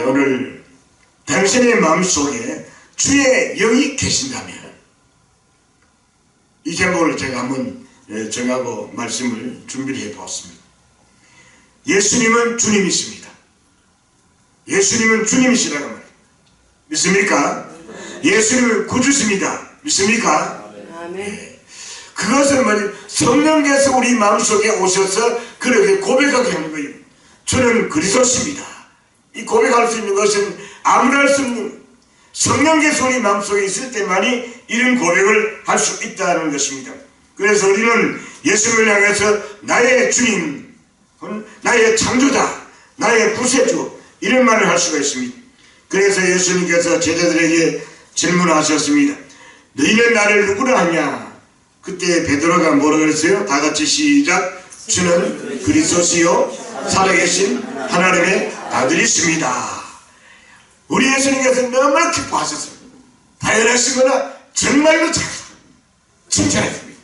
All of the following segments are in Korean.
오늘 당신의 마음속에 주의 영이 계신다면, 이 제목을 제가 한번 정하고 말씀을 준비를 해 보았습니다. 예수님은 주님이십니다. 예수님은 주님이시라고 말합니다. 믿습니까? 예수님은 구주십니다. 믿습니까? 아멘. 그것은 뭐냐, 성령께서 우리 마음속에 오셔서 그렇게 고백하게 하는 거예요. 저는 그리스도십니다. 이 고백할 수 있는 것은 아무나 할 수 없는, 성령께서 우리 마음속에 있을 때만이 이런 고백을 할 수 있다는 것입니다. 그래서 우리는 예수님을 향해서 나의 주님, 나의 창조자, 나의 구세주, 이런 말을 할 수가 있습니다. 그래서 예수님께서 제자들에게 질문하셨습니다. 너희는 나를 누구라 하냐? 그때 베드로가 뭐라 그랬어요? 다 같이 시작. 주는 그리스도시요 살아계신 하나님의 아들이십니다. 우리 예수님께서 너무나 기뻐하셨어요. 당연하시거나 정말로 잘 칭찬했습니다.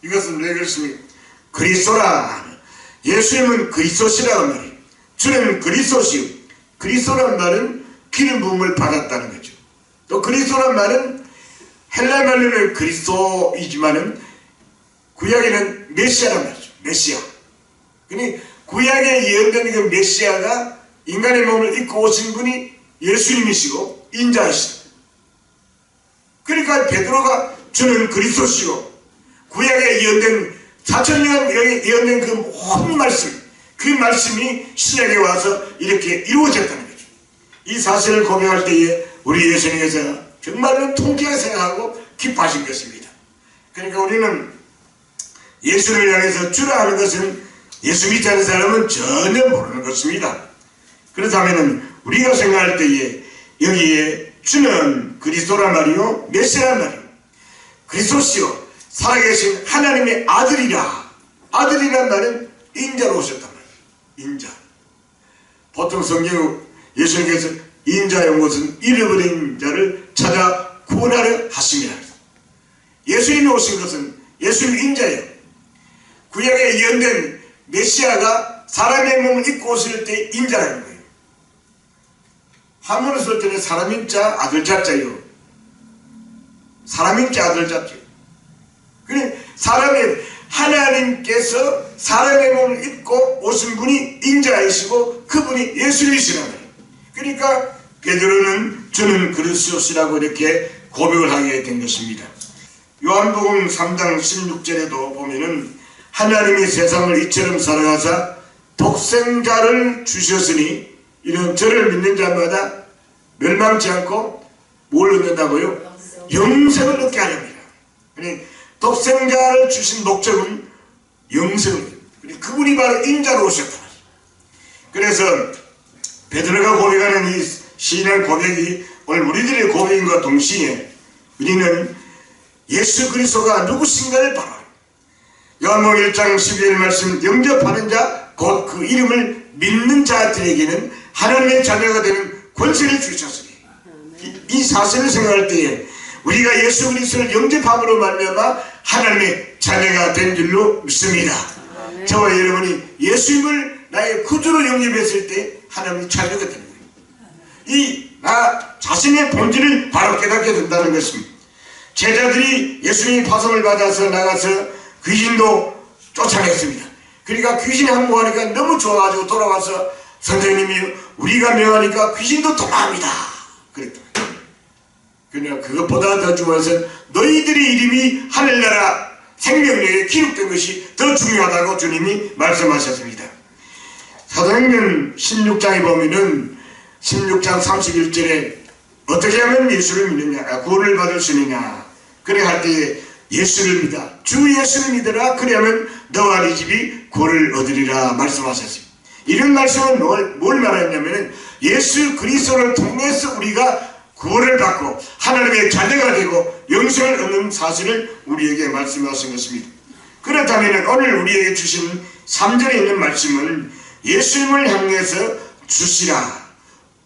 이것은 왜 그렇습니까? 그리스도라, 예수님은 그리스도시라고 말이에요. 주는 그리스도시요. 그리스도란 말은 기름 부음을 받았다는 거죠. 또 그리스도란 말은 헬라 말로는 그리스도이지만은 구약에는 메시아란 말이죠. 메시아. 그러니 구약에 예언된 그 메시아가 인간의 몸을 입고 오신 분이 예수님이시고 인자이시다. 그러니까 베드로가 주는 그리스도시고, 구약에 예언된 4000년 예언된 그 모든 말씀, 그 말씀이 신약에 와서 이렇게 이루어졌다는 거죠. 이 사실을 고백할 때에 우리 예수님께서 정말로 통쾌하게 생각하고 기뻐하신 것입니다. 그러니까 우리는 예수를 향해서 주라 하는 것은 예수 믿지 않는 사람은 전혀 모르는 것입니다. 그렇다면 우리가 생각할 때에 여기에 주는 그리스도란 말이요, 메시아란 말이요, 그리스도시요 살아계신 하나님의 아들이라. 아들이란 말은 인자로 오셨단 말이에요. 인자. 보통 성경 예수님께서 인자의 것은 잃어버린 자를 찾아 구원하려 하심이라. 예수님이 오신 것은 예수님 인자예요. 구약에 예언된 메시아가 사람의 몸을 입고 오실 때 인자라는 거예요. 한문을 쓸 때는 사람인자 아들자자요. 사람인자 아들자자요. 그러니 하나님께서 사람의 몸을 입고 오신 분이 인자이시고 그분이 예수님이시라는 거예요. 그러니까 베드로는 주는 그리스도시라고 이렇게 고백을 하게 된 것입니다. 요한복음 3장 16절에도 보면은 하나님이 세상을 이처럼 사랑하사 독생자를 주셨으니 이는 저를 믿는 자마다 멸망치 않고 뭘 얻는다고요? 영생을 얻게 하렵니다. 독생자를 주신 목적은 영생을, 그분이 바로 인자로 오셨다. 그래서 베드로가 고백하는 이 신앙 고백이 오늘 우리들의 고백인과 동시에 우리는 예수 그리스도가 누구신가를 바라. 요한복음 1장 12절 말씀, 영접하는 자 곧 그 이름을 믿는 자들에게는 하나님의 자녀가 되는 권세를 주셨으니, 이 사실을 생각할 때에 우리가 예수 그리스도를 영접함으로 말미암아 하나님의 자녀가 된 줄로 믿습니다. 저와 여러분이 예수님을 나의 구주로 영접했을 때 하나님의 자녀가 되는 거예요. 나 자신의 본질을 바로 깨닫게 된다는 것입니다. 제자들이 예수님이 파송을 받아서 나가서 귀신도 쫓아냈습니다. 그러니까 귀신이 항복하니까 너무 좋아가지고 돌아와서 선생님이 우리가 명하니까 귀신도 도망합니다. 그랬다. 그러니까 그것보다 더 중요한 것은 너희들의 이름이 하늘나라 생명력에 기록된 것이 더 중요하다고 주님이 말씀하셨습니다. 사도행전 16장에 보면은 16장 31절에 어떻게 하면 예수를 믿느냐, 구원을 받을 수 있느냐, 그래 할 때에 예수를 믿어, 주 예수를 믿으라, 그래야면 너와 네 집이 구원을 얻으리라 말씀하셨습니다. 이런 말씀은 뭘 말하냐면 예수 그리스도를 통해서 우리가 구원을 받고 하나님의 자녀가 되고 영생을 얻는 사실을 우리에게 말씀하신 것입니다. 그렇다면 오늘 우리에게 주신 3절에 있는 말씀은 예수님을 향해서 주시라,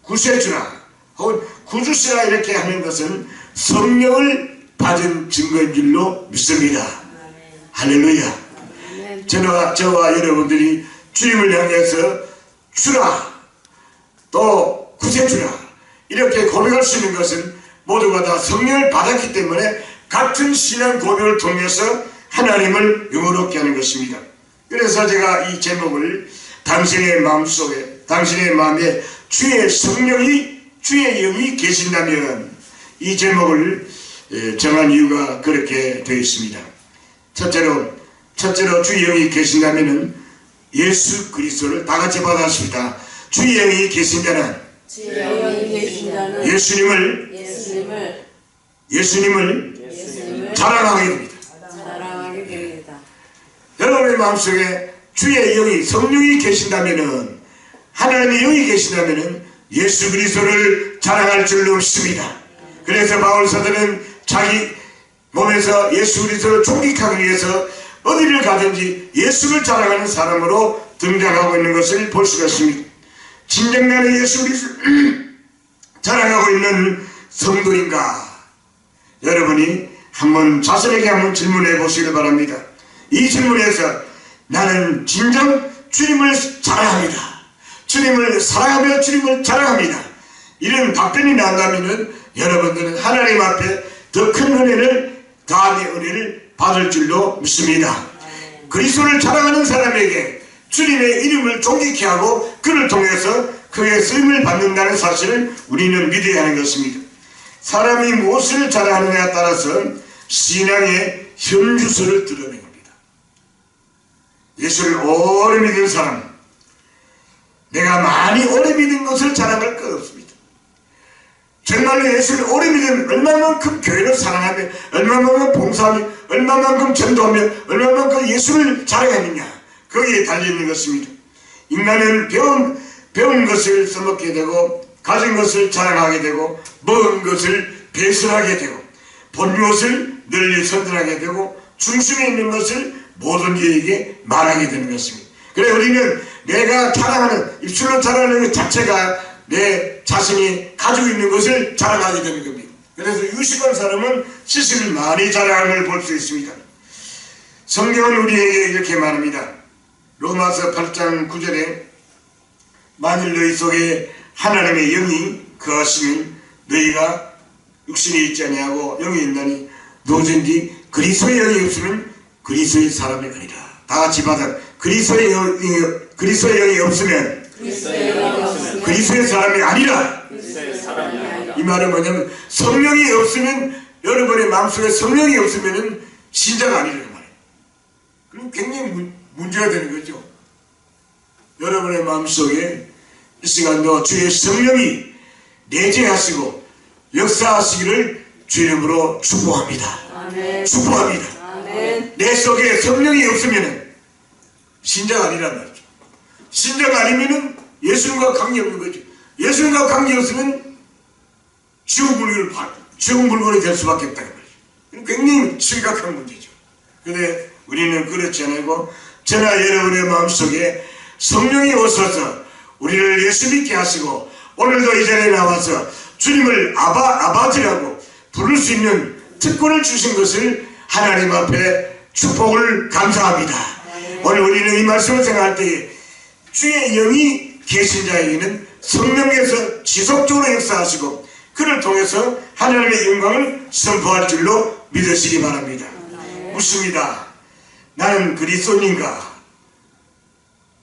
구세주라, 혹은 구주시라 이렇게 하는 것은 성령을 받은 증거인 줄로 믿습니다. 할렐루야. 저와 여러분들이 주님을 향해서 주라, 또 구세주라 이렇게 고백할 수 있는 것은 모두가 다 성령을 받았기 때문에 같은 신앙 고백을 통해서 하나님을 영원롭게 하는 것입니다. 그래서 제가 이 제목을 당신의 마음속에 당신의 마음에 주의 성령이 주의 영이 계신다면 이 제목을 정한 이유가 그렇게 되어 있습니다. 첫째로 주의 영이 계신다면 예수 그리스도를 다 같이 받았습니다. 주의 영이 계신 자는 예수님을 자랑하게 됩니다. 여러분의 마음속에 주의 영이 성령이 계신다면 하나님의 영이 계신다면 예수 그리스도를 자랑할 줄로 없습니다. 그래서 바울 사도는 자기 몸에서 예수 그리스도를 존귀하기 위해서 어디를 가든지 예수를 자랑하는 사람으로 등장하고 있는 것을 볼 수가 있습니다. 진정 나는 예수 그리스도를 자랑하고 있는 성도인가? 여러분이 한번 자신에게 한번 질문해 보시길 바랍니다. 이 질문에서 나는 진정 주님을 자랑합니다. 주님을 사랑하며 주님을 자랑합니다. 이런 답변이 나온다면 여러분들은 하나님 앞에 더 큰 은혜를 다음의 은혜를 받을 줄로 믿습니다. 그리스도를 자랑하는 사람에게 주님의 이름을 존귀케 하고 그를 통해서 그의 쓰임을 받는다는 사실을 우리는 믿어야 하는 것입니다. 사람이 무엇을 자랑하느냐에 따라서 신앙의 현주소를 드러낸 겁니다. 예수를 오래 믿은 사람, 내가 많이 오래 믿은 것을 자랑할 것 없습니다. 정말로 예수를 오래 믿으면 얼마만큼 교회를 사랑하며 얼마만큼 봉사하며 얼마만큼 전도하며 얼마만큼 예수를 자랑하느냐 거기에 달려있는 것입니다. 인간은 배운 것을 써먹게 되고 가진 것을 자랑하게 되고 먹은 것을 배설하게 되고 본 것을 널리 선전하게 되고 중심에 있는 것을 모든 이에게 말하게 되는 것입니다. 그래 우리는 내가 자랑하는 입술로 자랑하는 것 자체가 내 자신이 가지고 있는 것을 자랑하게 되는 겁니다. 그래서 유식한 사람은 지식을 많이 자랑하는 걸 볼 수 있습니다. 성경은 우리에게 이렇게 말합니다. 로마서 8장 9절에 만일 너희 속에 하나님의 영이 거하시면 너희가 육신이 있지 아니하고 영이 있나니 누구든지 그리스도의 영이 없으면 그리스도의 사람이 아니라. 다 같이 받아. 그리스도의 영이 없으면 그리스도의 사람이 아니라. 이 말은 뭐냐면 성령이 없으면 여러분의 마음속에 성령이 없으면 신자가 아니라는 말이에요. 그럼 굉장히 문제가 되는 거죠. 여러분의 마음속에 이 시간도 주의 성령이 내재하시고 역사하시기를 주 이름으로 축복합니다. 아멘. 축복합니다. 아멘. 내 속에 성령이 없으면 신자가 아니란 말이죠. 신자가 아니면 예수님과 관계없는 거죠. 예수님과 관계없으면 지옥 물건이 될 수밖에 없다는 말이죠. 굉장히 심각한 문제죠. 그런데 우리는 그렇지 않고 저나 여러분의 마음속에 성령이 오셔서 우리를 예수 믿게 하시고 오늘도 이 자리에 나와서 주님을 아버지라고 부를 수 있는 특권을 주신 것을 하나님 앞에 축복을 감사합니다. 오늘 우리는 이 말씀을 생각할 때 주의 영이 계신 자에게는 성령께서 지속적으로 역사하시고 그를 통해서 하나님의 영광을 선포할 줄로 믿으시기 바랍니다. 묻습니다. 나는 그리스도인가?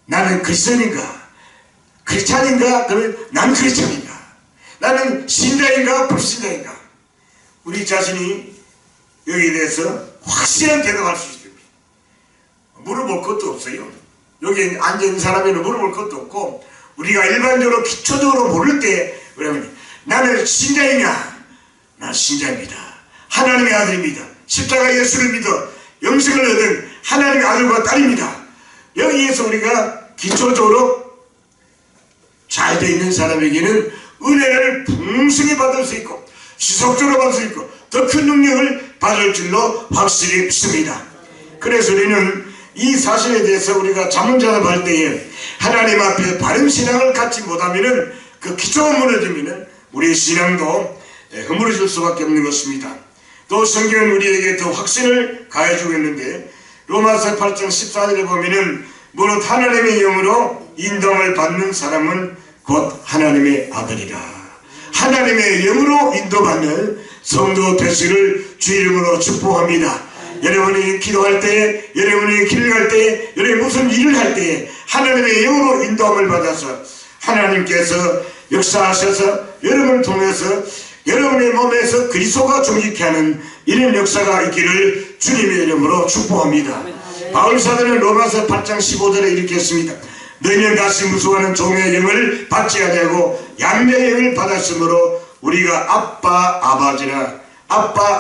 나는 크리스천인가? 크리스찬인가? 그러면 난 크리스찬인가? 나는 신자인가? 불신자인가? 우리 자신이 여기에 대해서 확실한 대답할 수 있습니다. 물어볼 것도 없어요. 여기 앉아있는 사람에는 물어볼 것도 없고 우리가 일반적으로 기초적으로 모를 때 그러면 나는 신자이냐? 난 신자입니다. 하나님의 아들입니다. 십자가 예수를 믿어 영생을 얻은 하나님의 아들과 딸입니다. 여기에서 우리가 기초적으로 잘 되어 있는 사람에게는 은혜를 풍성히 받을 수 있고 지속적으로 받을 수 있고 더 큰 능력을 받을 줄로 확실히 믿습니다. 그래서 우리는 이 사실에 대해서 우리가 자문자답할 때에 하나님 앞에 바른 신앙을 갖지 못하면 그 기초가 무너지면 우리의 신앙도 허물어질 수밖에 없는 것입니다. 또 성경은 우리에게 더 확신을 가해주고 있는데 로마서 8장 14절에 보면은 무릇 하나님의 영으로 인도함을 받는 사람은 곧 하나님의 아들이라. 하나님의 영으로 인도받는 성도 되시기를 주 이름으로 축복합니다. 여러분이 기도할 때, 여러분이 길을 갈 때, 여러분이 무슨 일을 할 때 하나님의 영으로 인도함을 받아서 하나님께서 역사하셔서 여러분을 통해서 여러분의 몸에서 그리스도가 존귀케 하는 이런 역사가 있기를 주님의 이름으로 축복합니다. 바울 사도는 로마서 8장 15절에 이렇게 했습니다. 너희는 다시 무수하는 종의 영을 받지 아니하고 양자의 영을 받았으므로 우리가 아빠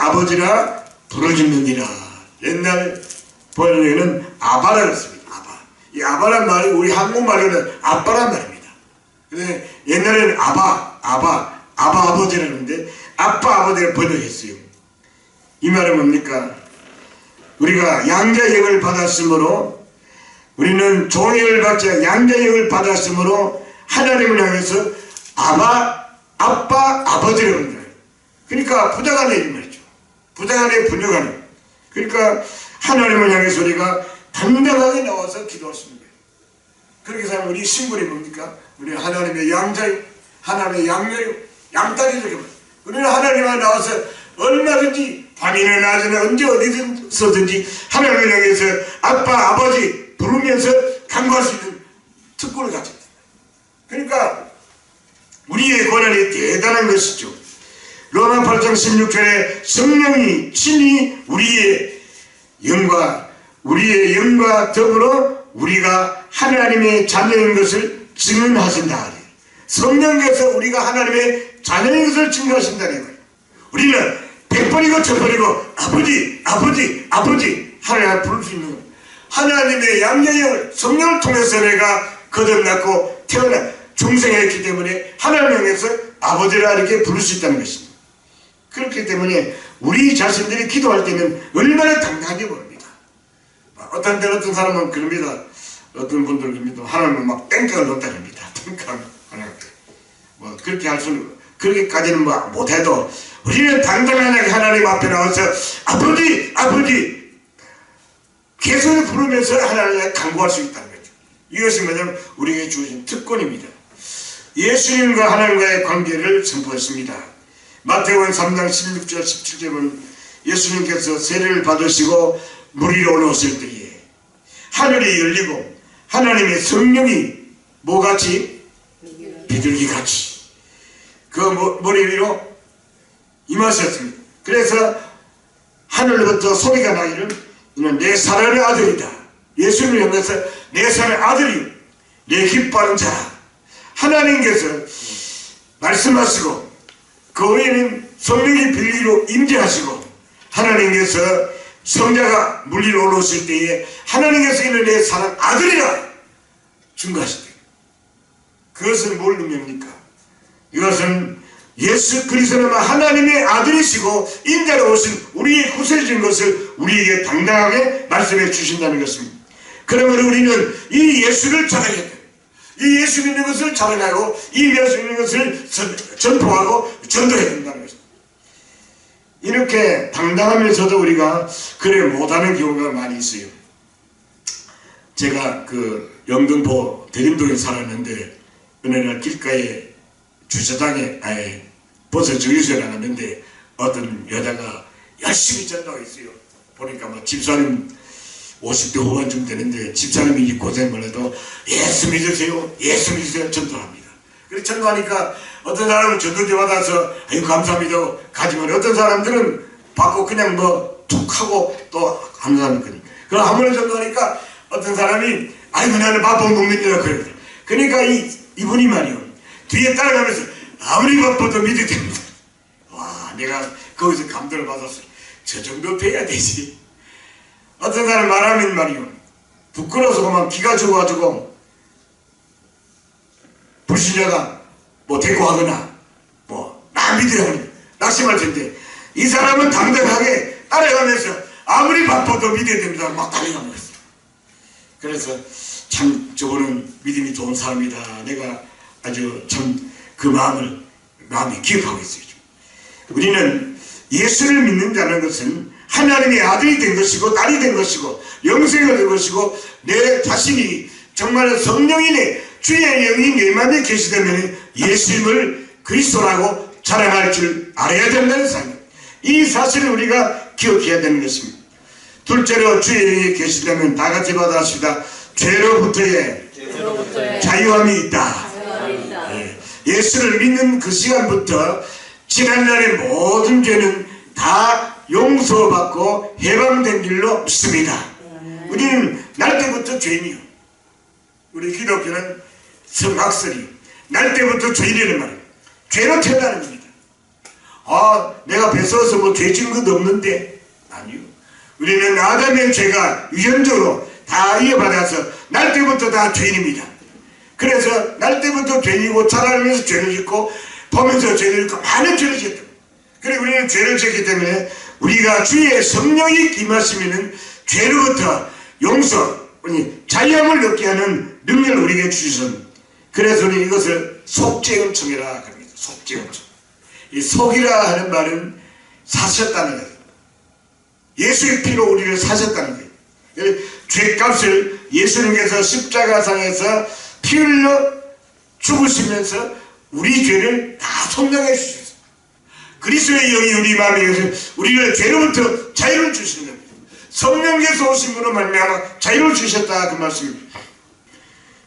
아버지라 부르짖느니라. 옛날 번역에는 아바라고 했습니다. 아바. 이 아바란 말이 우리 한국말로는 아빠란 말입니다. 근데 옛날에는 아바 아버지라는데 아빠 아버지를 번역했어요. 이 말은 뭡니까? 우리가 양자의 영을 받았으므로 우리는 종의 영을 받지 양자의 영을 받았으므로 하나님을 향해서 아빠 아버지라고 합니다. 그러니까 부자간의 이 말이죠. 부자간의 분녀간의. 그러니까 하나님을 향해서 우리가 당당하게 나와서 기도할 수 있는 거예요. 그렇게 살면 우리 신분이 뭡니까? 우리는 하나님의 양자요, 하나님의 양녀요, 양딸이 이렇게 말해요. 우리는 하나님만 나와서 얼마든지 밤이나 낮이나 언제 어디서든지 하나님을 향해서 아빠 아버지 부르면서 간구할 수 있는 특권을 가졌다. 그러니까 우리의 권한이 대단한 것이죠. 로마 8장 16절에 성령이 친히 우리의 영과 더불어 우리가 하나님의 자녀인 것을 증언하신다. 성령께서 우리가 하나님의 자녀인 것을 증언하신다는 거예요. 우리는 100번이고 1000번이고 아버지 하나님을 부를 수 있는 거예요. 하나님의 양자의 성령을 통해서 내가 거듭났고 태어나 중생했기 때문에 하나님을 향해서 아버지라 이렇게 부를 수 있다는 것입니다. 그렇기 때문에 우리 자신들이 기도할 때는 얼마나 당당하게 보입니다. 어떤 때 어떤 사람은 그럽니다. 어떤 분들 그럽니다. 하나님은 막 땡깡을 넣었다 그럽니다. 땡깡 하나 뭐 그렇게 할 수는 그렇게까지는 뭐 못해도 우리는 당당하게 하나님 앞에 나와서 아버지 계속 부르면서 하나님을 간구할 수 있다는 거죠. 이것이 뭐냐면 우리에게 주어진 특권입니다. 예수님과 하나님과의 관계를 선포했습니다. 마태복음 3장 16절 17절은 예수님께서 세례를 받으시고 물 위로 올라오실 때에 하늘이 열리고 하나님의 성령이 뭐같이? 비둘기같이 그 머리 위로 임하셨습니다. 그래서 하늘로부터 소리가 나기를 이는 내 사랑하는 아들이다. 예수님을 향해서 내 사랑하는 아들이 내 기뻐하는 자. 하나님께서 말씀하시고 그 외에는 성령이 비둘기로 임재하시고 하나님께서 성자가 물 위로 올라오실 때에 하나님께서 이는 내 사랑하는 아들이라 증거하시다. 그것은 뭘 의미합니까? 이것은 예수 그리스도는 하나님의 아들이시고 인자로 오신 우리의 구세주인 것을 우리에게 당당하게 말씀해 주신다는 것입니다. 그러면 우리는 이 예수를 자랑해야 돼요. 이 예수 믿는 것을 자랑하고 이 예수 믿는 것을 전포하고 전도해야 된다는 것입니다. 이렇게 당당하면서도 우리가 그래 못하는 경우가 많이 있어요. 제가 그 영등포 대림동에 살았는데 어느 날 길가에 주차장에 버스 정류소에 나갔는데 어떤 여자가 열심히 전도하고 있어요. 보니까 뭐 집사님 50대 후반쯤 되는데 집사님이 고생을 해도 예수 믿으세요 전도합니다. 그래서 전도하니까 어떤 사람은 전도지 받아서 아유 감사합니다 가지만 어떤 사람들은 받고 그냥 뭐 툭 하고 또 감사합니다. 그럼 한 번에 전도하니까 어떤 사람이 아이고 나는 바쁜 국민이라 그래요. 그러니까 이분이 말이요 뒤에 따라가면서 아무리 바빠도 믿어야 됩니다. 와 내가 거기서 감동을 받았어요. 저 정도 돼야 되지. 어떤 사람 말하면 말이요 부끄러워서 그만 기가 죽어가지고 불신자가 뭐 데리고 가거나 뭐 나 믿으라고 낙심할 텐데 이 사람은 당당하게 따라가면서 아무리 바빠도 믿어야 됩니다. 막 따라가는 거였어요. 그래서 참 저거는 믿음이 좋은 사람이다. 내가 아주 참 그 마음이 기억하고 있어요. 우리는 예수를 믿는다는 것은 하나님의 아들이 된 것이고 딸이 된 것이고 영생이 된 것이고 내 자신이 정말 성령인의 주의 영이 내 마음에 계시다면 예수님을 그리스도라고 자랑할 줄 알아야 된다는 사실. 이 사실을 우리가 기억해야 되는 것입니다. 둘째로 주의 영이 계시다면 다 같이 받아합시다. 죄로부터의 자유함이 있다. 예수를 믿는 그 시간부터 지난날의 모든 죄는 다 용서받고 해방된 길로 믿습니다. 우리는 날 때부터 죄인이요. 우리 기독교는 성학설이 날 때부터 죄인이라는 말이에요. 죄로 태어나는 겁니다. 내가 뱃속에서 뭐 죄 지은 것도 없는데, 아니요. 우리는 아담의 죄가 유전적으로 다 이어받아서 날 때부터 다 죄인입니다. 그래서 날 때부터 죄인이고 자라면서 죄를 짓고 보면서 죄를 짓고 많은 죄를 짓다. 그래 우리는 죄를 짓기 때문에 우리가 주의 성령이 임하시면은 죄로부터 용서, 자유함을 얻게 하는 능력을 우리에게 주셨습니다. 그래서 우리는 이것을 속죄음청이라 합니다. 속죄음청. 이 속이라 하는 말은 사셨다는 거예요. 예수의 피로 우리를 사셨다는 거예요. 죄값을 예수님께서 십자가상에서 피 흘려 죽으시면서 우리 죄를 다 속량해 주셨어요. 그리스도의 영이 우리 마음에 계셔서 우리를 죄로부터 자유를 주시는 겁니다. 성령께서 오신 분으로 말미암아 자유를 주셨다 그 말씀입니다.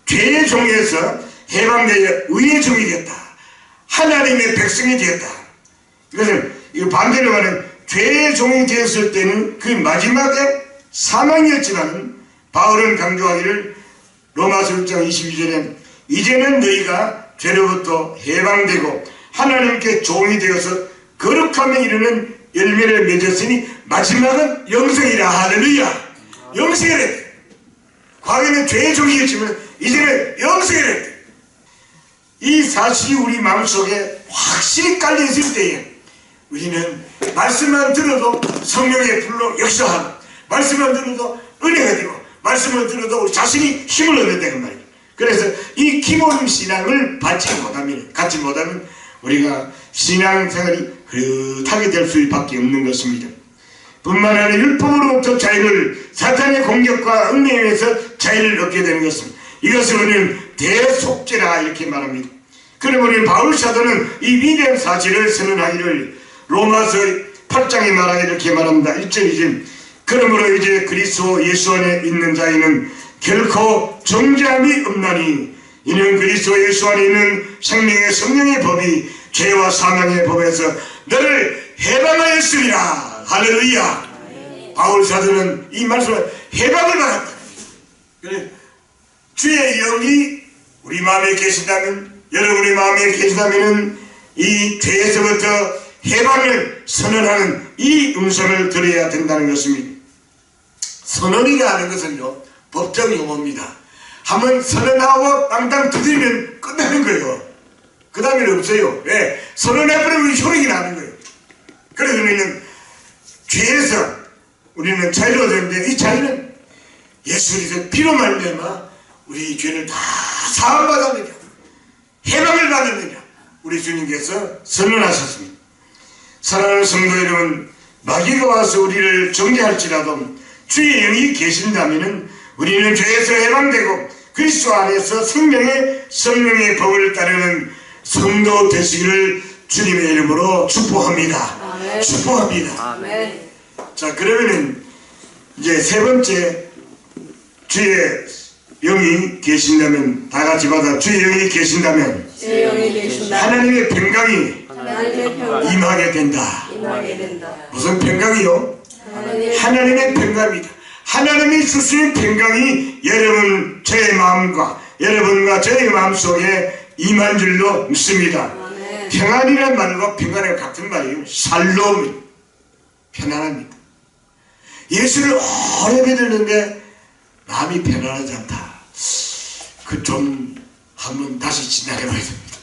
죄의 종에서 해방되어 의의 종이 됐다. 하나님의 백성이 되었다. 이것은 반대로 말하면 죄의 종이 되었을 때는 그 마지막에 사망이었지만 바울은 강조하기를 로마서 1장 22절에 이제는 너희가 죄로부터 해방되고 하나님께 종이 되어서 거룩함에 이르는 열매를 맺었으니 마지막은 영생이라. 할렐루야. 영생이라. 과거에는 죄의 종이었지만 이제는 영생이라. 이 사실이 우리 마음속에 확실히 깔려있을 때에 우리는 말씀만 들어도 성령의 불로 역사하고 말씀만 들어도 은혜가 되고 말씀을 들어도 우리 자신이 힘을 얻는다는 말이에요. 그래서 이 기본 신앙을 갖지 못하면 우리가 신앙생활이 흐릿하게 될 수밖에 없는 것입니다. 뿐만 아니라 율법으로부터 자유를, 사탄의 공격과 얽매임에서 자유를 얻게 되는 것입니다. 이것을 우리는 대속죄라 이렇게 말합니다. 그러므로 우리 바울 사도는 이 위대한 사실을 선언하기를 로마서 8장에 말하기를 이렇게 말합니다. 1절 2절 그러므로 이제 그리스도 예수 안에 있는 자에는 결코 정죄함이 없나니 이는 그리스도 예수 안에 있는 생명의 성령의 법이 죄와 사망의 법에서 너를 해방하였으리라. 할렐루야. 바울 사도는 이 말씀을 해방을 받았다. 주의 영이 우리 마음에 계신다면, 여러분의 마음에 계시다면 이 죄에서부터 해방을 선언하는 이 음성을 들어야 된다는 것입니다. 선언이라 하는 것은요, 법정 용어입니다. 한번 선언하고 땅땅 두드리면 끝나는 거예요. 그 다음에는 없어요. 왜? 선언해버리면 효력이 나는 거예요. 그래서 우리는 죄에서 우리는 자유를 얻었는데 이 자유는 예수 그리스도의 피로 말미암아 우리 죄를 다 사함받았느냐, 해방을 받았느냐 우리 주님께서 선언하셨습니다. 사랑하는 성도 여러분, 마귀가 와서 우리를 정죄할지라도 주의 영이 계신다면 우리는 죄에서 해방되고 그리스도 안에서 생명의 성령의 법을 따르는 성도 되시기를 주님의 이름으로 축복합니다. 아멘. 축복합니다. 아멘. 자, 그러면은 이제 세 번째, 주의 영이 계신다면, 다 같이 받아. 주의 영이 계신다면 하나님의 평강이 임하게 된다. 무슨 평강이요? 하나님의 평강입니다. 하나님이 주시는 평강이 여러분 저의 마음과 여러분과 저의 마음속에 임한 줄로 믿습니다. 평안이란 말과 평안과 같은 말이에요. 살롬, 편안합니다. 예수를 오래 믿었는데 마음이 편안하지 않다. 그 좀 한번 다시 진단해 봐야 됩니다.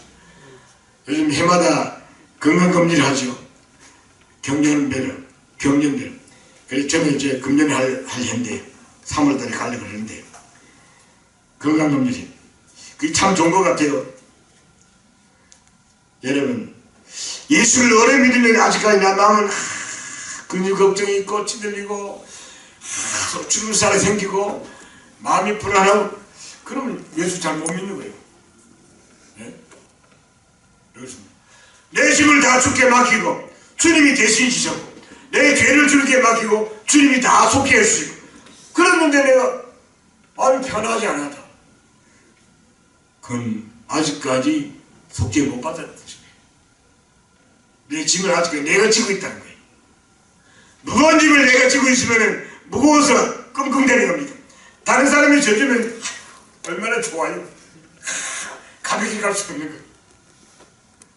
요즘 해마다 건강검진을 하죠. 경련별. 그래서 저는 이제 금년에 할 해인데요. 3월달에 가려고 그러는데요. 건강검진이. 그게 참 좋은 것 같아요. 여러분, 예수를 오래 믿으면 아직까지 나 마음은 근육 걱정이 있고 찌들리고 주름살이 생기고 마음이 불안하고 그러면 예수 잘 못 믿는 거예요. 그렇습니다. 내 짐을 다 주께 맡기고 주님이 대신 지셨고 내 죄를 주님께 맡기고 주님이 다 속해 주시고 그랬는데 내가 아니 편하지 않았다. 그건 아직까지 속죄 못 받았다는 뜻이에요. 내 짐을 아직까지 내가 지고 있다는 거예요. 무거운 짐을 내가 지고 있으면 무거워서 끙끙대는 겁니다. 다른 사람이 져주면 얼마나 좋아요. 가볍게 갈 수 있는 거예요.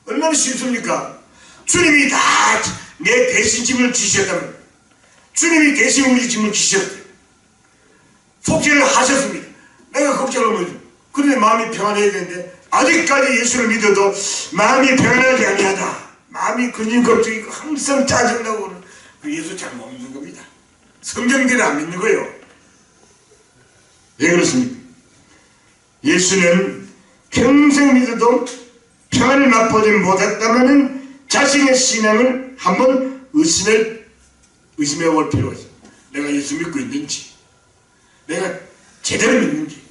얼마나 쉽습니까? 주님이 다 내 대신 짐을 지셨다면 주님이 대신 우리 짐을 지셨대요. 속죄를 하셨습니다. 내가 걱정을 뭐죠? 그런데 마음이 평안해야 되는데 아직까지 예수를 믿어도 마음이 평안하지 아니하다. 마음이 근심 걱정이고 항상 짜증나고 그러는 그 예수 잘 못 믿는 겁니다. 성경대로 안 믿는 거예요. 왜 그렇습니까? 예수는 평생 믿어도 평안을 맛보지 못했다면 자신의 신앙을 한번 의심해 볼 필요가 있어요. 내가 예수 믿고 있는지, 내가 제대로 믿는지.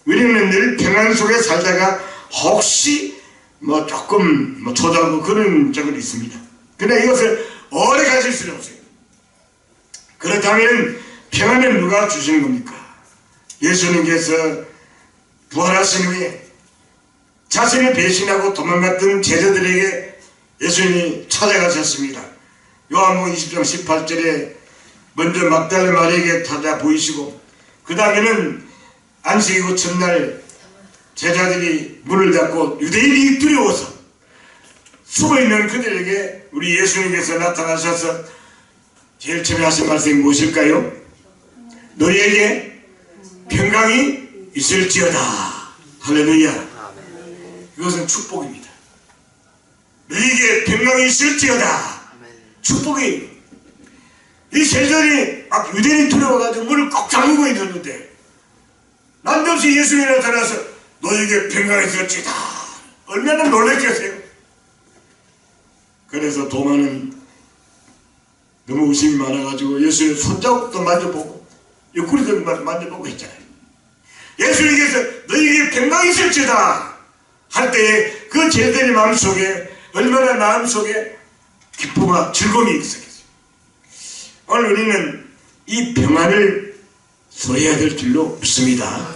우리는 늘 평안 속에 살다가 혹시 조금 초조하고 그런 적은 있습니다. 그러나 이것을 오래 가질 수는 없어요. 그렇다면 평안을 누가 주시는 겁니까? 예수님께서 부활하신 후에 자신을 배신하고 도망갔던 제자들에게 예수님이 찾아가셨습니다. 요한복음 20장 18절에 먼저 막달라 마리아에게 찾아 보이시고 그 다음에는 안식 이후 첫날 제자들이 문을 닫고 유대인이 두려워서 숨어있는 그들에게 우리 예수님께서 나타나셔서 제일 처음에 하신 말씀이 무엇일까요? 너희에게 평강이 있을지어다. 할렐루야. 이것은 축복입니다. 너희에게 평강이 있을지어다. 축복이에요. 이 제자들이 막 유대인이 두려워가지고 문을 꼭 잠그고 있었는데 난데없이 예수님이 나타나서 너희에게 평강이 있을지다. 얼마나 놀랬겠어요. 그래서 도마는 너무 의심이 많아가지고 예수님 손자국도 만져보고 옆구리도 만져보고 했잖아요. 예수님께서 너희에게 평강이 있을지다 할 때에 그 제자들의 마음속에 얼마나 마음속에 기쁨과 즐거움이 있었겠어요. 오늘 우리는 이 평안을 소유해야 될 줄로 믿습니다.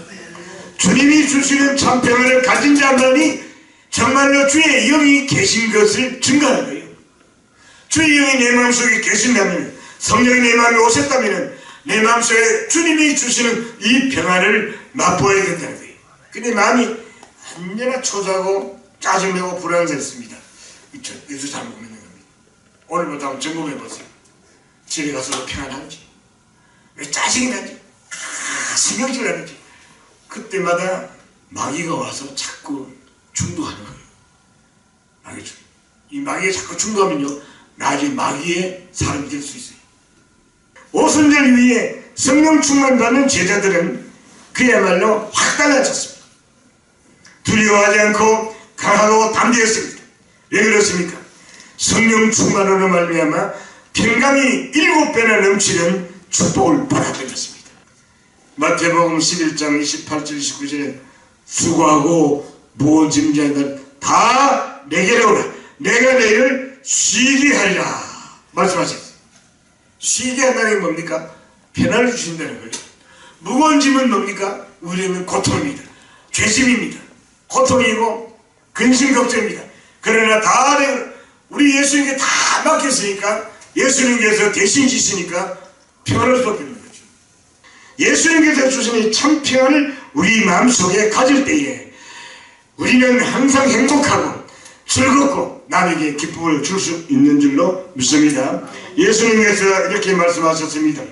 주님이 주시는 참 평안을 가진 자만이 정말로 주의 영이 계신 것을 증거하는 거예요. 주의 영이 내 마음속에 계신다면, 성령이 내 마음에 오셨다면 내 마음속에 주님이 주시는 이 평안을 맛보아야 된다는 거예요. 근데 마음이 언제나 초조하고 짜증내고 불안했습니다. 예수 잘 못 믿는 겁니다. 오늘부터 한번 점검해 보세요. 집에 가서도 평안한지, 왜 짜증이 나지, 신경질 나는지. 그때마다 마귀가 와서 자꾸 충동하는 거예요. 알겠죠? 이 마귀에 자꾸 충동하면요, 나중에 마귀의 사람이 될 수 있어요. 오순절 위에 성령 충만받는 제자들은 그야말로 확 달라졌습니다. 두려워하지 않고 강하고 담대했습니다. 왜 그렇습니까? 성령 충만으로 말미암아 평강이 7배나 넘치는 축복을 받았던 것입니다. 마태복음 11장 28절 29절에 수고하고 무거운 짐 지는 자들 다 내게로 오라. 내가 너희를 쉬게 하리라 말씀하셨어요. 쉬게 한다는 게 뭡니까? 편안을 주신다는 거예요. 무거운 짐은 뭡니까? 우리는 고통입니다. 죄짐입니다. 고통이고 근심 걱정입니다. 그러나 다 우리 예수님께 다 맡겼으니까 예수님께서 대신 지시니까 평안을 수밖에 없는 거죠. 예수님께서 주시는 참 평안을 우리 마음속에 가질 때에 우리는 항상 행복하고 즐겁고 남에게 기쁨을 줄 수 있는 줄로 믿습니다. 예수님께서 이렇게 말씀하셨습니다.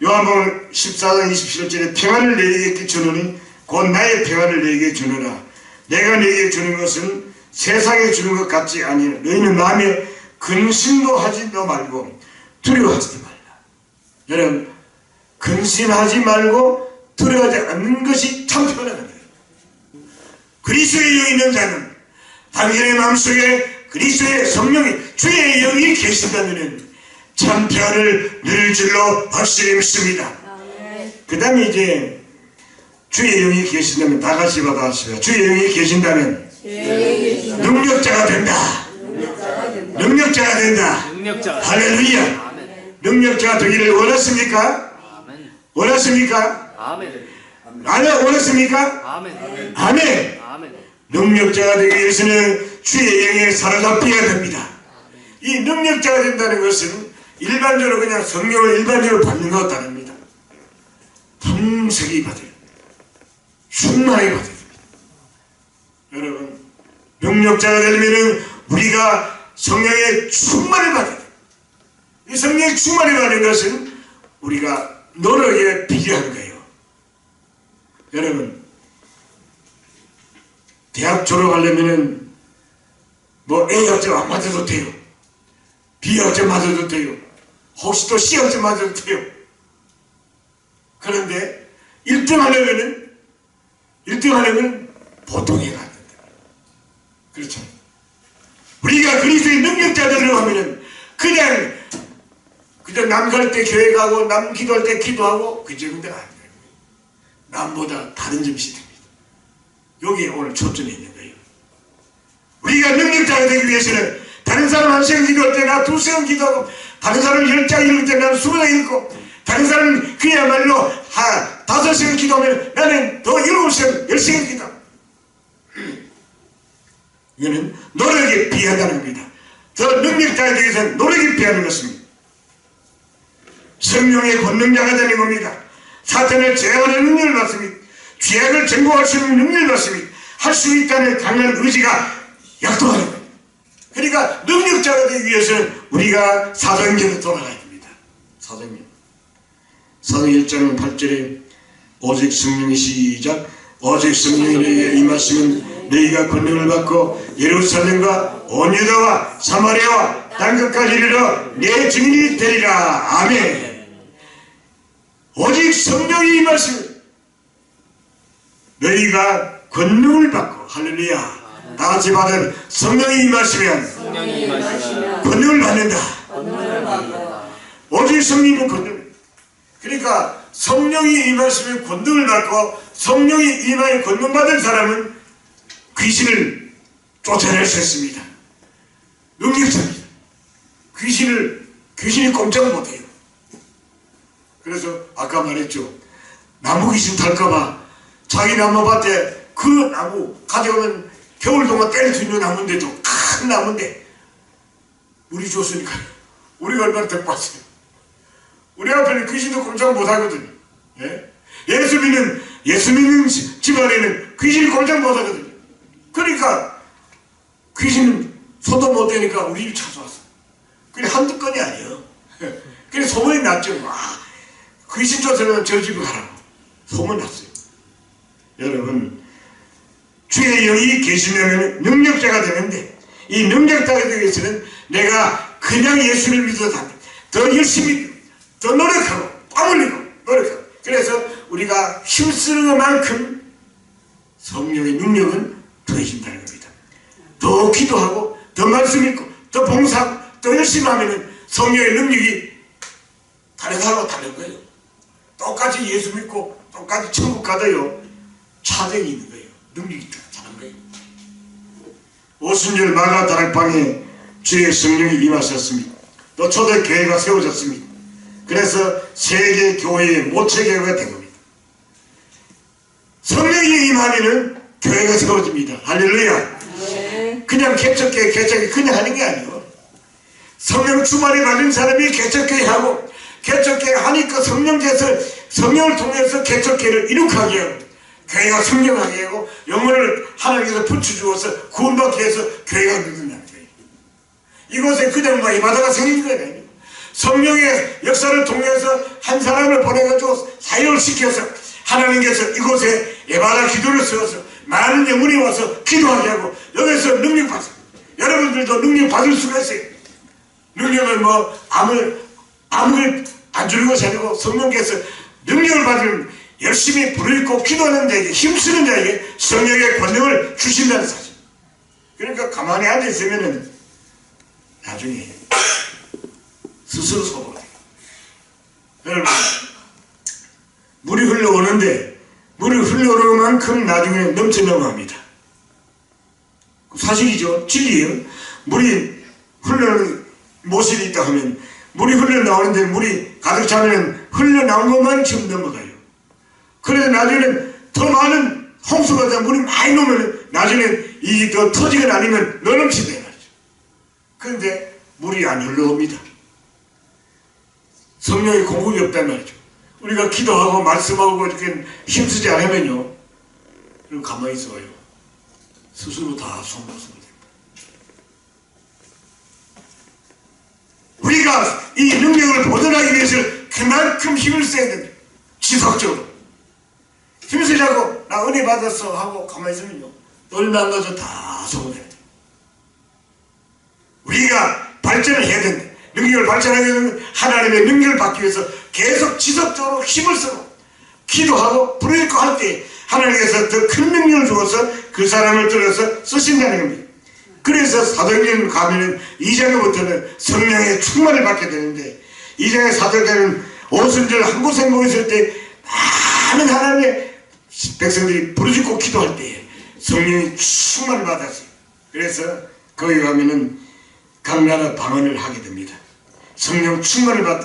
요한복음 14장 27절에 평안을 너희에게 끼쳐노니 곧 나의 평안을 너희에게 주노라. 내가 너희에게 주는 것은 세상에 주는 것 같지 아니라 너희는 마음에 근심도 하지도 말고 두려워하지도 말라. 여러분, 근심하지 말고 두려워하지 않는 것이 참 편안한 거예요. 그리스도의 영이 있는 자는 당신의 마음속에 그리스도의 성령이 주의 영이 계신다면 참 평안을 누릴 줄로 확실히 믿습니다. 그 다음에 이제 주의 영이 계신다면 다 같이 받아하시죠. 주의 영이 계신다면 능력자가 된다. 능력자가 된다. 할렐루야. 능력자가 되기를 원하십니까? 원하십니까? 아멘. 원하십니까? 아멘. 능력자가 되기 위해서는 주의 영에 사로잡혀야 됩니다. 이 능력자가 된다는 것은 일반적으로 그냥 성령을 일반적으로 받는 것 다릅니다. 풍성히 받아요. 충만하게 받아야 됩니다. 여러분, 능력자가 되려면 우리가 성령의 충만을 받아야 돼요. 이 성령의 충만을 받는 것은 우리가 노력에 필요한 거예요. 여러분, 대학 졸업하려면은 뭐 A학점 안 맞아도 돼요. B학점 맞아도 돼요. 혹시 또 C학점 맞아도 돼요. 그런데 1등 하려면 보통에 가야 된다. 그렇죠. 우리가 그리스도의 능력자들로 하면은 그냥 남 갈 때 교회 가고 남 기도할 때 기도하고 그 정도가 아니에요. 남보다 다른 점이 됩니다. 여기에 오늘 초점이 있는 거예요. 우리가 능력자가 되기 위해서는 다른 사람 1시간 기도할 때 나 2시간 기도하고 다른 사람 10장 읽을 때 나는 20장 읽고 다른 사람은 그야말로 5시간 기도하면 나는 더 7시간 10시간 기도. 이거는 노력에 비하다는 겁니다. 더 능력자가 되기 위해서는 노력에 비하는 것입니다. 성령의 권능자가 되는 겁니다. 사탄을 제어하는 능력을 받습니다. 죄악을 정복할 수 있는 능력을 받습니다. 할 수 있다는 강한 의지가 약도하는 겁니다. 그러니까 능력자가 되기 위해서는 우리가 사도행전으로 돌아가야 됩니다. 사도행전 1장 8절에 오직 성령이 시작 오직 성령이 너희에게 임하시면 너희가 권능을 받고 예루살렘과 온 유다와 사마리아와 땅끝까지 이르러 내 증인이 되리라. 아멘. 오직 성령이 임하시면 너희가 권능을 받고 할렐루야. 다같이 받은 성령이 임하시면 권능을 받는다. 오직 성령은 권능. 그러니까 성령이 임하시면 권능을 받고 성령이 임하여 권능 받은 사람은 귀신을 쫓아낼 수 있습니다. 능력자입니다. 귀신이 꼼짝 못해요. 그래서 아까 말했죠. 나무 귀신 탈까봐 자기 나무밭에 그 나무 가져가면 겨울 동안 뗄 수 있는 나무인데도 큰 나무인데 우리 줬으니까 우리가 얼마나 덕받았어요. 우리 앞에는 귀신도 꼼짝 못하거든요. 예수 믿는 집안에는 귀신이 꼼짝 못하거든요. 그러니까 귀신은 손도 못 대니까 우리 집 찾아왔어. 그게 한두 건이 아니에요. 그래서 소문이 났죠. 귀신 쫓아내면 저 집에 가라고 소문 났어요. 여러분, 주의 영이 계시려면 능력자가 되는데 이 능력자가 되기 위해서는 내가 그냥 예수를 믿어도 안 돼. 더 열심히 더 노력하고 땀 흘리고 노력하고. 그래서 우리가 힘쓰는 것만큼 성령의 능력은 더해진다는 겁니다. 더 기도하고 더 말씀 읽고 더 봉사하고 더 열심히 하면 성령의 능력이 다른 사람과 다른 거예요. 똑같이 예수 믿고 똑같이 천국 가도요 차등이 있는 거예요. 능력이 다른 거예요. 오순절 마가 다락방에 주의 성령이 임하셨습니다. 또 초대교회가 세워졌습니다. 그래서 세계 교회의 모체교회가 된 겁니다. 성령이 임하면은 교회가 세워집니다. 할렐루야. 그냥 개척교회 그냥 하는 게 아니에요. 성령 충만을 받은 사람이 개척교회 하고 개척교회 하니까 성령을 통해서 개척교회를 이룩하게 하고 교회가 성령하게 하고 영혼을 하나님께서 붙여주어서 구원받게 해서 교회가 누른다는 거예요. 이곳에 그냥 예배다가 생긴 거예요. 성령의 역사를 통해서 한 사람을 보내가지고 사역을 시켜서 하나님께서 이곳에 예배다 기도를 세워서 많은 영혼이 와서 기도하게 하고 여기서 능력 받아요. 여러분들도 능력 받을 수가 있어요. 능력은 아무를 안 주는 것이 아니고 성령께서 능력을 받으면 열심히 불을 잇고 기도하는 자에게 힘쓰는 자에게 성령의 권능을 주신다는 사실. 그러니까 가만히 앉아있으면 나중에 스스로 소복해요. 여러분, 물이 흘러오는데 물이 흘러오는 만큼 나중에 넘쳐넘어합니다. 사실이죠. 진리예요. 물이 흘러나오는 모습이 있다 하면 물이 흘러나오는데 물이 가득 차면 흘러나온 것만 지금 넘어가요. 그래서 나중에는 더 많은 홍수가 돼 물이 많이 놓으면 나중에 이게 더 터지거나 아니면 넘친다 말이죠. 그런데 물이 안 흘러옵니다. 성령의 공급이 없단 말이죠. 우리가 기도하고 말씀하고 이렇게 힘쓰지 않으면요, 그럼 가만히 있어요. 스스로 다 속노수가 됩니다. 우리가 이 능력을 보존하기 위해서 그만큼 힘을 써야 됩니다. 지속적으로. 힘쓰자고 나 은혜 받았어 하고 가만히 있으면요, 얼마 안 가서 다 속아야 돼요. 우리가 발전을 해야 된다. 능력을 발전하기 위해서는 하나님의 능력을 받기 위해서 계속 지속적으로 힘을 쓰고 기도하고 부르짖고 할 때 하나님께서 더 큰 능력을 주어서 그 사람을 들어서 쓰신다는 겁니다. 그래서 사도행전 가면은 2장부터는 성령의 충만을 받게 되는데 2장의 사도행전은 오순절 한 곳에 모였을 때 많은 하나님의 백성들이 부르짖고 기도할 때 성령의 충만을 받았어요. 그래서 거기 가면은 각 나라 방언을 하게 됩니다. 성령 충만을 받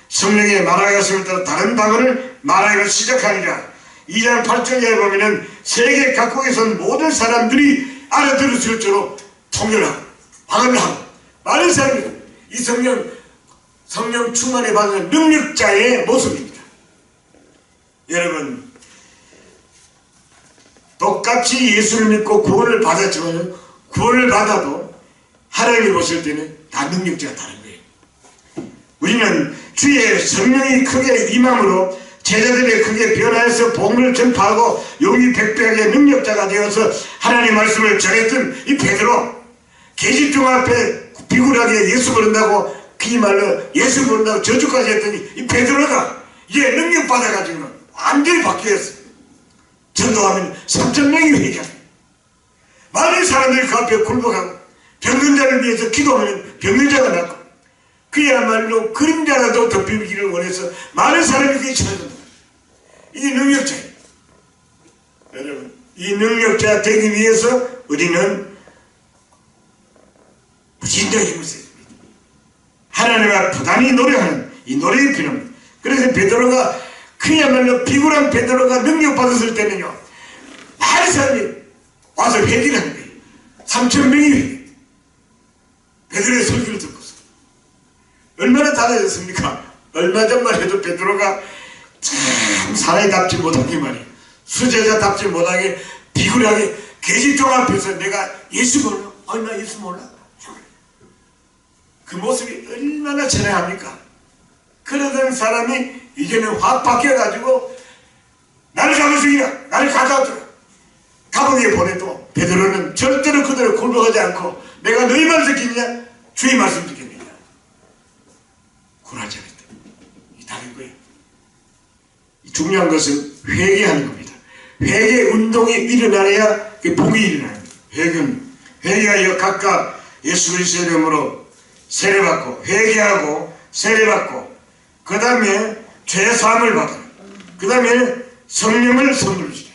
성령의 말하기 하심을 따라 다른 방언을 말하기를 시작하니라. 2장 8절에 보면은 세계 각국에서 모든 사람들이 알아들을 수 있도록 통역을 하고 방언을 하고 많은 사람이 이 성령 충만에 받는 능력자의 모습입니다. 여러분, 똑같이 예수를 믿고 구원을 받았지만 구원을 받아도 하나님이 보실 때는 다 능력자가 다른 거예요. 우리는 주의 성령이 크게 임함으로 제자들이 크게 변화해서 복음을 전파하고 용이 백배하게 능력자가 되어서 하나님의 말씀을 전했던 이 베드로, 계집종 앞에 비굴하게 예수 부른다고 그 말로 예수 부른다고 저주까지 했더니 이 베드로가 이제 능력 받아가지고는 완전히 바뀌었어요. 전도하면 3,000명이 회개합니다. 많은 사람들이 그 앞에 굴복하고 병든 자를 위해서 기도하면 병든 자가 낫고 그야말로 그림자라도 덮이기를 원해서 많은 사람이 그게 찾아듭니다. 이게 능력자예요. 여러분, 이 능력자 되기 위해서 우리는 무진장 힘을 써야 됩니다. 하나님과 부단히 노력하는 이 노력이 필요합니다. 그래서 베드로가 그야말로 비굴한 베드로가 능력 받았을 때는요, 많은 사람이 와서 회개를 하는 거예요. 3,000명이 회개. 베드로의 설교를 듣고서 얼마나 달라졌습니까? 얼마 전만 해도 베드로가 참 사나이답지 못하게 말이에요. 수제자답지 못하게 비굴하게 계집종 앞에서 내가 예수 몰라? 아니 나 예수 몰라? 그 모습이 얼마나 전해합니까? 그러던 사람이 이제는 확 바뀌어가지고 나를 잡으시기야, 나를 가져왔더라. 감옥에 보내도 베드로는 절대로 그들을 굴복하지 않고 내가 너희 말 듣겠냐? 주의 말씀 듣겠느냐? 굴하지 않았다. 이 다른 거예요. 중요한 것은 회개하는 겁니다. 회개 운동이 일어나야 그 복이 일어납니다. 회개하여 각각 예수 그리스도의 이름으로 세례받고 회개하고 세례받고 그 다음에 죄사함을 받아 그 다음에 성령을 선물로 주죠.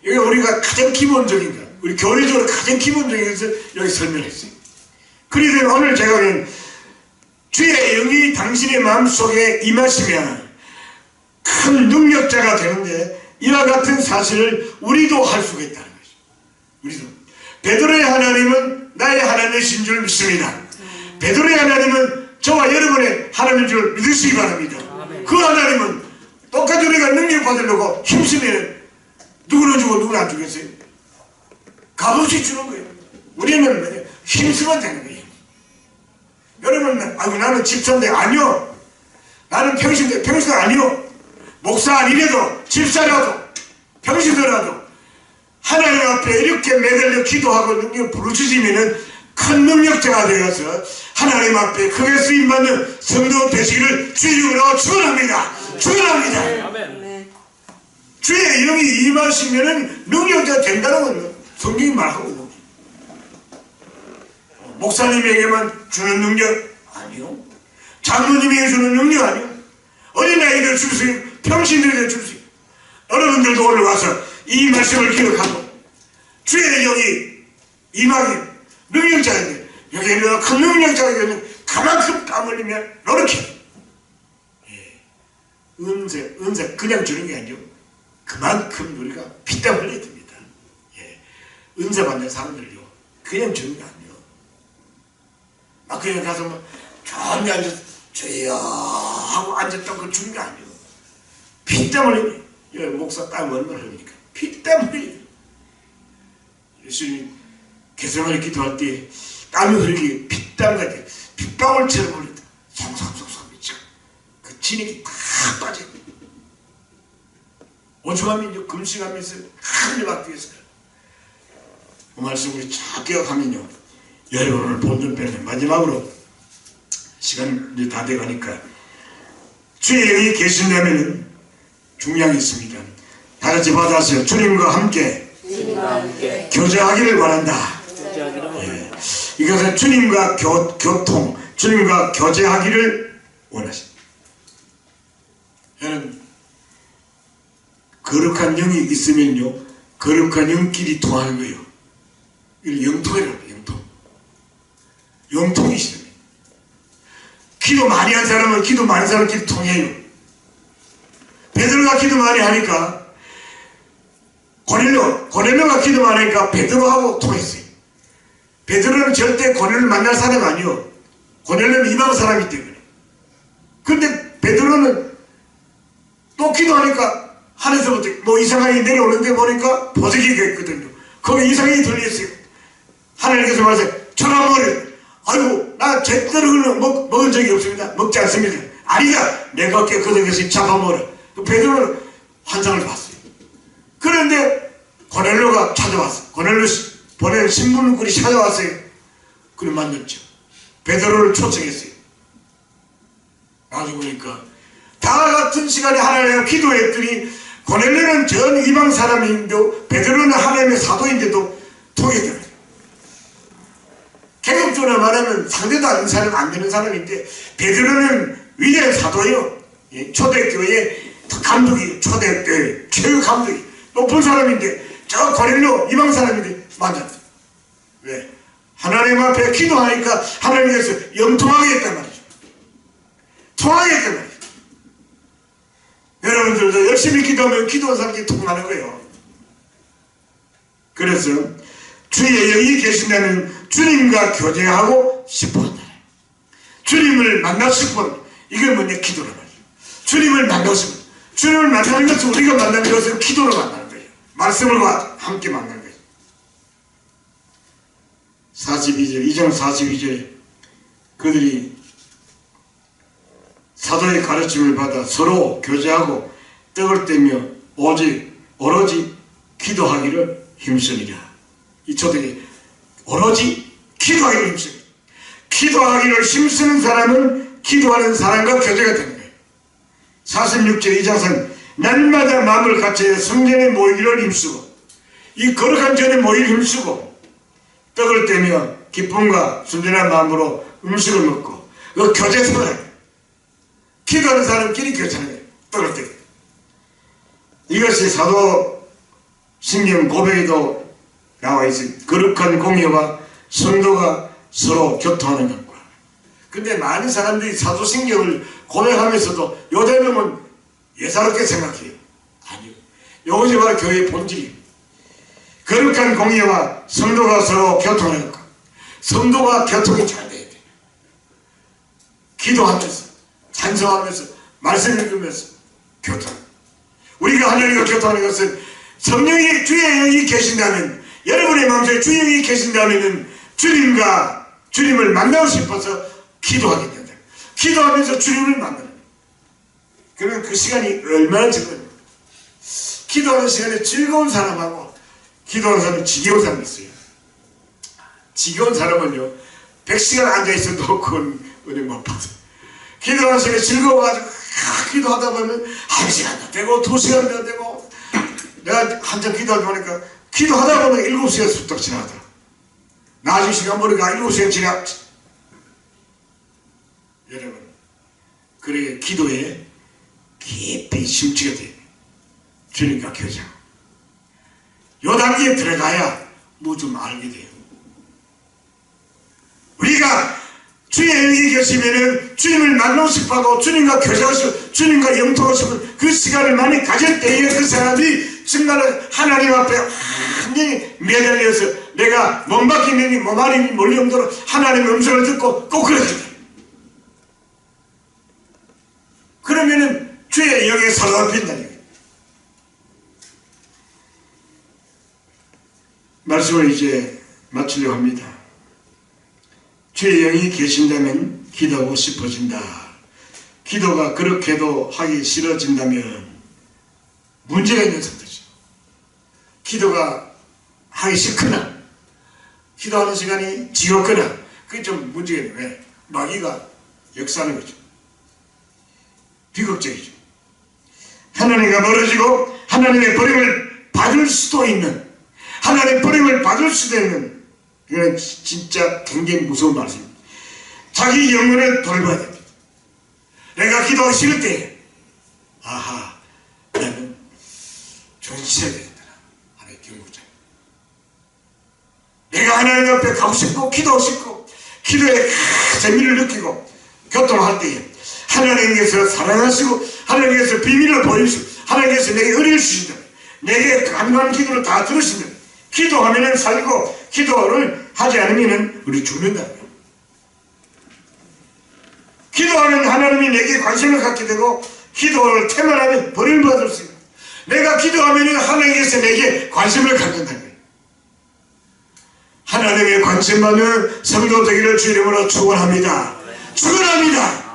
이게 우리가 가장 기본적인 거, 우리 교리적으로 가장 기본적인 것을 여기 설명했어요. 그래서 오늘 제가 보는 주의 영이 당신의 마음속에 임하시면 큰 능력자가 되는데 이와 같은 사실을 우리도 할 수가 있다는 것이죠. 우리도. 베드로의 하나님은 나의 하나님이신 줄 믿습니다. 베드로의 하나님은 저와 여러분의 하나님인 줄 믿으시기 바랍니다. 그 하나님은 똑같이 우리가 능력 받으려고 힘쓰면 누구는 주고 누구는 안 주겠어요? 값없이 주는 거예요. 우리는 힘쓰면 되는 거예요. 여러분, 아이고 나는 집사인데 아니요. 나는 평신도 아니요. 목사 아니래도 집사라도 평신도라도 하나님 앞에 이렇게 매달려 기도하고 능력 부르짖으면은 큰 능력자가 되어서 하나님 앞에 크게 쓰임받는 성도 되시기를 주의 이름으로 축원합니다. 축원합니다. 주의 영이 임하시면은 능력자 된다는 건 성경이 말하고 목사님에게만 주는 능력 아니요. 장로님에게 주는 능력 아니요. 어린아이들 줄 수 있고 평신들에게 줄 수 있고 여러분들도 오늘 와서 이 말씀을 기억하고 주의 영이 이방인 능력자인데 여기는 큰 능력자가 되면 그만큼 땀 흘리면 노력해. 은사 그냥 주는 게 아니죠. 그만큼 우리가 피땀 흘려야 됩니다. 은사 받는 사람들요 그냥 주는 게 아니에요. 막 그냥 가서 뭐 좋은데 앉아서 저야 하고 앉았다고 그 주는 게 아니에요. 피땀 흘리니 목사 땀 얼마나 흘리니까 피땀 흘리니 예수님 개성을 기도할 때 땀이 흘리기 피땀같이 빗방울처럼 흘린다. 송송송송 미쳐 그 진액이 다 빠져. 오죽하면 금식하면서 하늘을 받기 위해서 그 말씀 우리 잘 기억하면요 여러분을 본전 빼는 마지막으로 시간 이제 다 돼가니까 주의 영이 계신다면 중요한 게 있습니다. 다 같이 받아서 주님과 함께 교제하기를 바란다. 이것은 주님과 교통, 주님과 교제하기를 원하십니다. 저는 거룩한 영이 있으면요 거룩한 영끼리 통하는 거예요. 이걸 영통이라고 해요. 영통이 시작해요. 기도 많이 한 사람은 기도 많은 사람끼리 통해요. 베드로가 기도 많이 하니까 고넬료가 기도 많이 하니까 베드로하고 통했어요. 베드로는 절대 고넬료를 만날 사람이 아니요. 고넬료는 이방 사람이기 때문에. 근데 베드로는 또 기도하니까 하늘에서부터 뭐 이상하게 내려오는데 보니까 보석이 있거든요. 거기 이상하게 들렸어요. 하나님께서 말하세요. 저런 머리 아이고 나 제대로 먹은 적이 없습니다. 먹지 않습니다. 아니다. 내가 어깨 그덕에서 잡아먹어라. 베드로는 환상을 봤어요. 그런데 고넬료가 찾아왔어요. 고넬료 보낸 신문꾼이 찾아왔어요. 그를 만났죠. 베드로를 초청했어요. 나중에 보니까 다 같은 시간에 하나님과 기도했더니 고넬료는 전 이방 사람인데 베드로는 하나님의 사도인데도 통했더라. 계급적으로 말하면 상대도 아닌 사람 안 되는 사람인데 베드로는 위대한 사도예요. 초대교회 감독이 초대교회 최고 감독이 높은 사람인데 저 고넬료 이방 사람인데 만났다. 왜? 하나님 앞에 기도하니까 하나님께서 영통하게 했단 말이죠. 통하게 했단 말이죠. 여러분들도 열심히 기도하면 기도한 사람이 통하는 거예요. 그래서 주의 영이 계신다면 주님과 교제하고 싶어한다. 주님을 만나고 싶어. 이게 뭐냐? 기도란 말이에요. 주님을 만나고 싶어. 주님을 만나는 것은 우리가 만나는 것은 기도로 만나는 거예요. 말씀을 함께 만나는 거예요. 42절, 2장 42절에 그들이 사도의 가르침을 받아 서로 교제하고 떡을 떼며 오로지 기도하기를 힘쓰니라. 이 초대기 오로지 기도하기를 힘쓰니라. 기도하기를 힘쓰는 사람은 기도하는 사람과 교제가 되는 거예요. 46절 2장선 날마다 마음을 같이 성전에 모이기를 힘쓰고 이 거룩한 전에 모이기를 힘쓰고 떡을 떼며 기쁨과 순전한 마음으로 음식을 먹고 그 교제생활을 해요. 기도하는 사람끼리 교제하는 거예요. 떡을 떼고 이것이 사도신경 고백에도 나와 있어요. 거룩한 공예와 성도가 서로 교통하는 것과. 근데 많은 사람들이 사도신경을 고백하면서도 요대명은 예사롭게 생각해요. 아니요. 이것이 바로 교회의 본질이에요. 거룩한 공예와 성도가 서로 교통하는 것과. 성도가 교통이 잘 돼야 돼요. 기도하면서 찬송하면서 말씀 읽으면서 교통. 우리가 하나님과 교통하는 것은 성령이 주의 영이 계신다면 여러분의 마음속에 주의 영이 계신다면 주님을 만나고 싶어서 기도하게 된다. 기도하면서 주님을 만나는. 그러면 그 시간이 얼마나 즐거워요. 기도하는 시간에 즐거운 사람하고 기도하는 사람은 지겨운 사람이 있어요. 지겨운 사람은요 100시간 앉아있어도 그건 은혜 못 받아요. 기도하는 시간에 즐거워가지고 기도하다 보면 1시간도 되고 2시간도 되고 내가 한참 기도하다 보니까 기도하다 보면 7시간 쑥떡 지나가더라. 나중 시간 보니까 7시간 지나갔지. 여러분 그래 기도에 깊이 심취가 돼요. 주님과 교제하고 요 단계에 들어가야 뭐 좀 알게 돼요. 우리가 주의 영이 계시면은 주님을 만나고 싶어하고 주님과 교제하고 싶고 주님과 영통하고 싶은 그 시간을 많이 가질 때에 그 사람이 정말 하나님 앞에 완전히 매달려서 내가 몸 박히느니 몸 안이니 몰리 정도로 하나님의 음성을 듣고 꼭 그렇게 돼. 그러면은 주의 영에 사로잡힌다는 거예요. 말씀을 이제 마치려고 합니다. 주의 영이 계신다면 기도하고 싶어진다. 기도가 그렇게도 하기 싫어진다면 문제가 있는 상태죠. 기도가 하기 싫거나 기도하는 시간이 지겹거나 그게 좀 문제가 있는 거예요. 왜? 마귀가 역사하는 거죠. 비극적이죠. 하나님과 멀어지고 하나님의 버림을 받을 수도 있는, 하나님의 버림을 받을 수도 있는, 이건 진짜 굉장히 무서운 말씀입니다. 자기 영혼을 돌봐야 됩니다. 내가 기도하기 싫을 때 아하, 나는 존치해야 되겠다. 하나님의 경고자. 내가 하나님 앞에 가고 싶고 기도하고 싶고 기도에 재미를 느끼고 교통할 때에 하나님께서 사랑하시고 하나님께서 비밀을 보여주시고 하나님께서 내게 은혜를 주신다. 내게 간절한 기도를 다 들으신다. 기도하면 살고 기도를 하지 않으면 우리 죽는다. 기도하면 하나님이 내게 관심을 갖게 되고 기도를 태만하면 벌을 받을 수 있다. 내가 기도하면 하나님께서 내게 관심을 갖는다. 하나님의 관심받는 성도 되기를 주 이름으로 축원합니다. 축원합니다.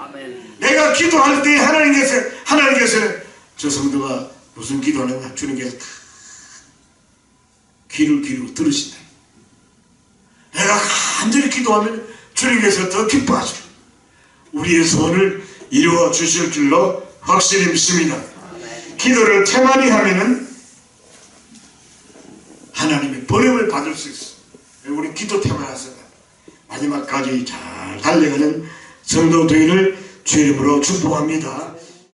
내가 기도할 때 하나님께서는 저 성도가 무슨 기도하는가 주님께서 다 귀를 기울이고 들으신다. 내가 간절히 기도하면 주님께서 더 기뻐하시고 우리의 소원을 이루어 주실 줄로 확실히 믿습니다. 기도를 태만히 하면은 하나님의 버림을 받을 수 있어. 우리 기도 태만해서 마지막까지 잘 달려가는 성도 되기를 주 이름으로 축복합니다.